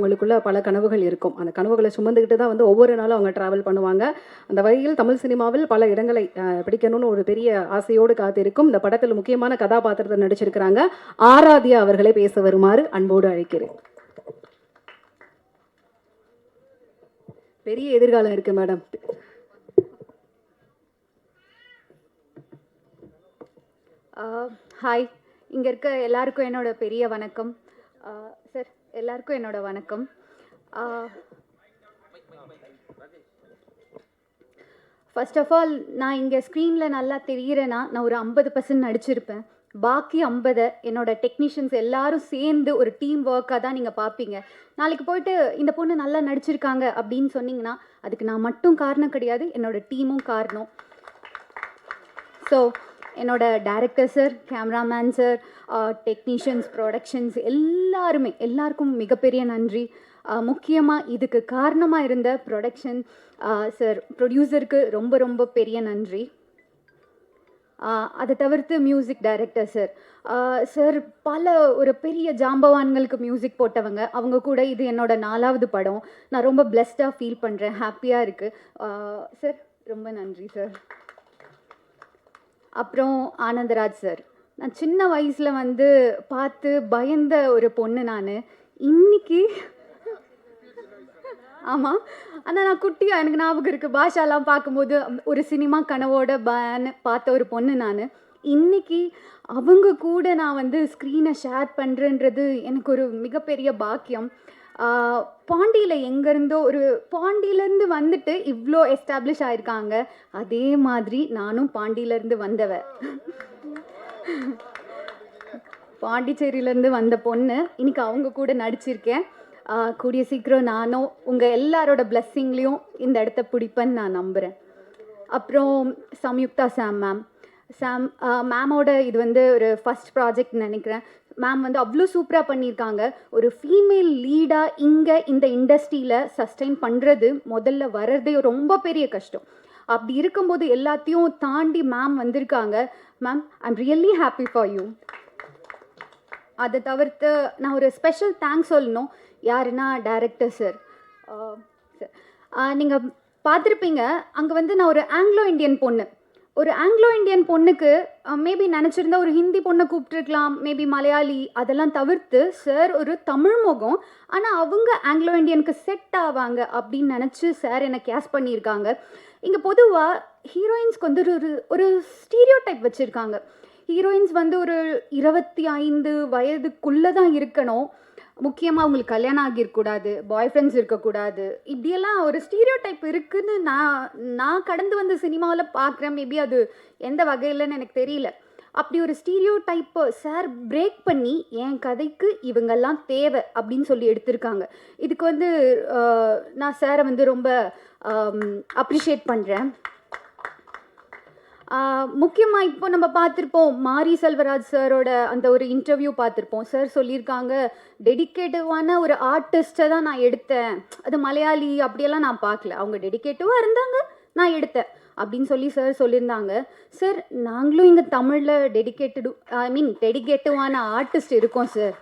அவங்களுக்குள்ள பல கனவுகள் இருக்கும். அந்த கனவுகளை சுமந்துக்கிட்டு தான் வந்து ஒவ்வொரு நாளும் அவங்க ட்ராவல் பண்ணுவாங்க. அந்த வகையில் தமிழ் சினிமாவில் பல இடங்களை பிடிக்கணும்னு ஒரு பெரிய ஆசையோடு காத்திருக்கும் இந்த படத்தில் முக்கியமான கதாபாத்திரத்தை நடிச்சிருக்கிறாங்க ஆராத்யா அவர்களை பேச வருமாறு அன்போடு அழைக்கிறேன். பெரிய எதிர்காலம் இருக்கு மேடம். ஹாய், இங்கே இருக்க எல்லாருக்கும் என்னோட பெரிய வணக்கம். சார், எல்லாருக்கும் என்னோட வணக்கம். ஃபர்ஸ்ட் ஆஃப் ஆல், நான் இங்கே ஸ்க்ரீனில் நல்லா தெரிகிறேன்னா நான் ஒரு 50% நடிச்சிருப்பேன். பாக்கி 50 என்னோட டெக்னீஷியன்ஸ் எல்லாரும் சேர்ந்து ஒரு டீம் ஒர்க்காக தான் நீங்கள் பார்ப்பீங்க. நாளைக்கு போயிட்டு இந்த பொண்ணு நல்லா நடிச்சிருக்காங்க அப்படின்னு சொன்னீங்கன்னா அதுக்கு நான் மட்டும் காரணம் கிடையாது, என்னோட டீமும் காரணம். ஸோ என்னோட director sir, cameraman sir, technicians, productions எல்லாருக்கும் மிகப்பெரிய நன்றி. முக்கியமாக இதுக்கு காரணமாக இருந்த ப்ரொடக்ஷன் சார், ப்ரொடியூசருக்கு ரொம்ப ரொம்ப பெரிய நன்றி. அதை தவிர்த்து மியூசிக் டைரக்டர் சார் சார் ஒரு பெரிய ஜாம்பவான்களுக்கு மியூசிக் போட்டவங்க. அவங்க கூட இது என்னோட 4வது படம். நான் ரொம்ப பிளெஸ்டாக ஃபீல் பண்ணுறேன், ஹாப்பியாக இருக்குது சார். ரொம்ப நன்றி சார். அப்புறம் ஆனந்தராஜ் சார், நான் சின்ன வயசில் வந்து பார்த்து பயந்த ஒரு பொண்ணு நான். இன்னைக்கு ஆமாம், ஆனால் நான் குட்டியாக எனக்கு ஞாபகம் இருக்குது, பாஷாலாம் பார்க்கும்போது ஒரு சினிமா கனவோட பார்த்த ஒரு பொண்ணு நான். இன்னைக்கு அவங்க கூட நான் வந்து ஸ்க்ரீனை ஷேர் பண்ணுறேன்றது எனக்கு ஒரு மிகப்பெரிய பாக்கியம். பாண்டியில் எங்கேருந்தோ பாண்டியிலேருந்து வந்துட்டு இவ்வளோ எஸ்டாப்ளிஷ் ஆயிருக்காங்க. அதே மாதிரி நானும் பாண்டியிலேருந்து வந்தவ, பாண்டிச்சேரியிலேருந்து வந்த பொண்ணு. இன்னைக்கு அவங்க கூட நடிச்சிருக்கேன். கூடிய சீக்கிரம் நானும் உங்கள் எல்லாரோட பிளெஸ்ஸிங்லேயும் இந்த இடத்த பிடிப்பேன்னு நான் நம்புகிறேன். அப்புறம் சம்யுக்தா மேமோட இது வந்து ஒரு ஃபஸ்ட் ப்ராஜெக்ட் நினைக்கிறேன். மேம் வந்து அவ்வளோ சூப்பராக பண்ணியிருக்காங்க. ஒரு ஃபீமேல் லீடாக இங்கே இந்த இண்டஸ்ட்ரியில் சஸ்டெயின் பண்ணுறது, முதல்ல வர்றதே ரொம்ப பெரிய கஷ்டம். அப்படி இருக்கும்போது எல்லாத்தையும் தாண்டி மேம் வந்திருக்காங்க. Ma'am, I'm really happy for you. அதை தவிர்த்து நான் ஒரு ஸ்பெஷல் தேங்க்ஸ் சொல்லணும். யாருன்னா டைரக்டர் சார். நீங்கள் பார்த்துருப்பீங்க, அங்கே வந்து நான் ஒரு ஆங்கிலோ இண்டியன் பொண்ணு. ஒரு ஆங்கிலோ இண்டியன் பொண்ணுக்கு மேபி நினச்சிருந்தா ஒரு ஹிந்தி பொண்ணை கூப்பிட்டுருக்கலாம், மேபி மலையாளி, அதெல்லாம் தவிர்த்து சார் ஒரு தமிழ் முகம், ஆனால் அவங்க ஆங்கிலோ இண்டியனுக்கு செட் ஆவாங்க அப்படின்னு நினச்சி சார் என்னை கேஸ் பண்ணியிருக்காங்க. இங்கே பொதுவாக ஹீரோயின்ஸ்க்கு வந்து ஒரு ஸ்டீரியோ டைப் வச்சுருக்காங்க. ஹீரோயின்ஸ் வந்து ஒரு 25 வயதுக்குள்ளே தான் இருக்கணும், முக்கியமாக அவங்களுக்கு கல்யாணம் ஆகியிருக்கக்கூடாது, பாய் ஃப்ரெண்ட்ஸ் இருக்கக்கூடாது, இப்படியெல்லாம் ஒரு ஸ்டீரியோ டைப் இருக்குதுன்னு நான் கடந்து வந்து சினிமாவில் பார்க்குறேன். மேபி அது எந்த வகையிலன்னு எனக்கு தெரியல. அப்படி ஒரு ஸ்டீரியோ டைப்பை சார் பிரேக் பண்ணி என் கதைக்கு இவங்கெல்லாம் தேவை அப்படின்னு சொல்லி எடுத்திருக்காங்க. இதுக்கு வந்து நான் சாரை வந்து ரொம்ப அப்ரிஷியேட் பண்ணுறேன். முக்கியமாக இப்போ நம்ம பார்த்துருப்போம், மாரி செல்வராஜ் சாரோட அந்த ஒரு இன்டர்வியூ பார்த்துருப்போம். சார் சொல்லியிருக்காங்க, டெடிக்கேட்டிவான ஒரு ஆர்டிஸ்ட்டை தான் நான் எடுத்தேன், அது மலையாளி அப்படியெல்லாம் நான் பார்க்கல, அவங்க டெடிக்கேட்டிவாக இருந்தாங்க, நான் எடுத்தேன் அப்படின்னு சொல்லி சார் சொல்லியிருந்தாங்க. சார், நாங்களும் இங்கே தமிழில் டெடிக்கேட்டிவான ஆர்டிஸ்ட் இருக்கோம் சார்.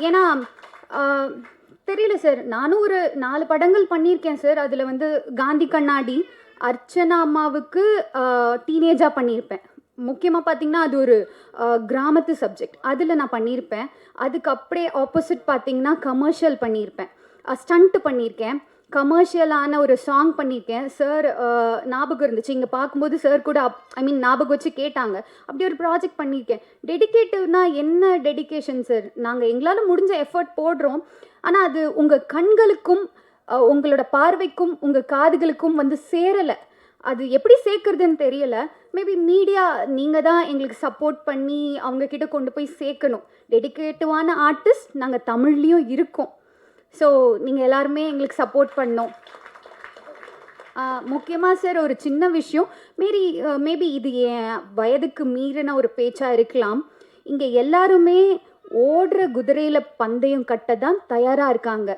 ஏன்னா தெரியல சார், நானும் ஒரு 4 படங்கள் பண்ணியிருக்கேன் சார். அதில் வந்து காந்தி கண்ணாடி, அர்ச்சனா அம்மாவுக்கு டீனேஜாக பண்ணியிருப்பேன். முக்கியமாக பார்த்திங்கன்னா அது ஒரு கிராமத்து சப்ஜெக்ட், அதில் நான் பண்ணியிருப்பேன். அதுக்கு அப்படியே ஆப்போசிட் பார்த்திங்கன்னா கமர்ஷியல் பண்ணியிருப்பேன், ஸ்டண்ட்டு பண்ணியிருக்கேன், கமர்ஷியலான ஒரு சாங் பண்ணியிருக்கேன். சார் ஞாபகம் இருந்துச்சு, இங்கே பார்க்கும்போது சார் கூட ஞாபகம் வச்சு கேட்டாங்க, அப்படி ஒரு ப்ராஜெக்ட் பண்ணியிருக்கேன். டெடிக்கேட்டிவ்னா என்ன டெடிக்கேஷன் சார்? நாங்கள் எங்களால் முடிஞ்ச எஃபர்ட் போடுறோம், ஆனால் அது உங்கள் கண்களுக்கும் உங்களோட பார்வைக்கும் உங்கள் காதுகளுக்கும் வந்து சேரலை. அது எப்படி சேர்க்குறதுன்னு தெரியலை. மேபி மீடியா நீங்கள் தான் எங்களுக்கு சப்போர்ட் பண்ணி அவங்கக்கிட்ட கொண்டு போய் சேர்க்கணும். டெடிக்கேட்டிவான ஆர்டிஸ்ட் நாங்கள் தமிழ்லேயும் இருக்கோம். ஸோ நீங்கள் எல்லாருமே எங்களுக்கு சப்போர்ட் பண்ணோம். முக்கியமாக சார் ஒரு சின்ன விஷயம், மேபி இது என் வயதுக்கு மீறின ஒரு பேச்சாக இருக்கலாம். இங்கே எல்லாருமே ஓடுற குதிரையில் பந்தயம் கட்ட தான் தயாராக இருக்காங்க.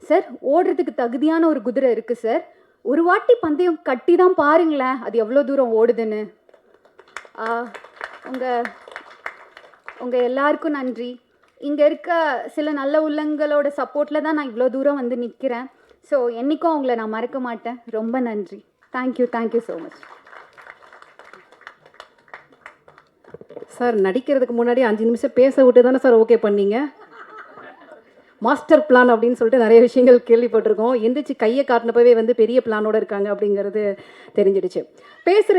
சார், ஓடுறதுக்கு தகுதியான ஒரு குதிரை இருக்குது சார், ஒரு வாட்டி பந்தயம் கட்டி தான் பாருங்களேன் அது எவ்வளோ தூரம் ஓடுதுன்னு. உங்கள் எல்லாருக்கும் நன்றி. இங்கே இருக்க சில நல்ல உள்ளங்களோட சப்போர்ட்டில் தான் நான் இவ்வளோ தூரம் வந்து நிற்கிறேன். ஸோ என்றைக்கும் அவங்கள நான் மறக்க மாட்டேன். ரொம்ப நன்றி. Thank you so much. சார் நடிக்கிறதுக்கு முன்னாடி 5 நிமிஷம் பேச விட்டு தானே சார் ஓகே பண்ணீங்க? மாஸ்டர் பிளான் அப்படின்னு சொல்லிட்டு நிறைய விஷயங்கள் கேள்விப்பட்டிருக்கோம். எந்திரிச்சு கையை காட்டினப்பவே வந்து பெரிய பிளானோட இருக்காங்க அப்படிங்கிறது தெரிஞ்சிடுச்சு. பேசுகிற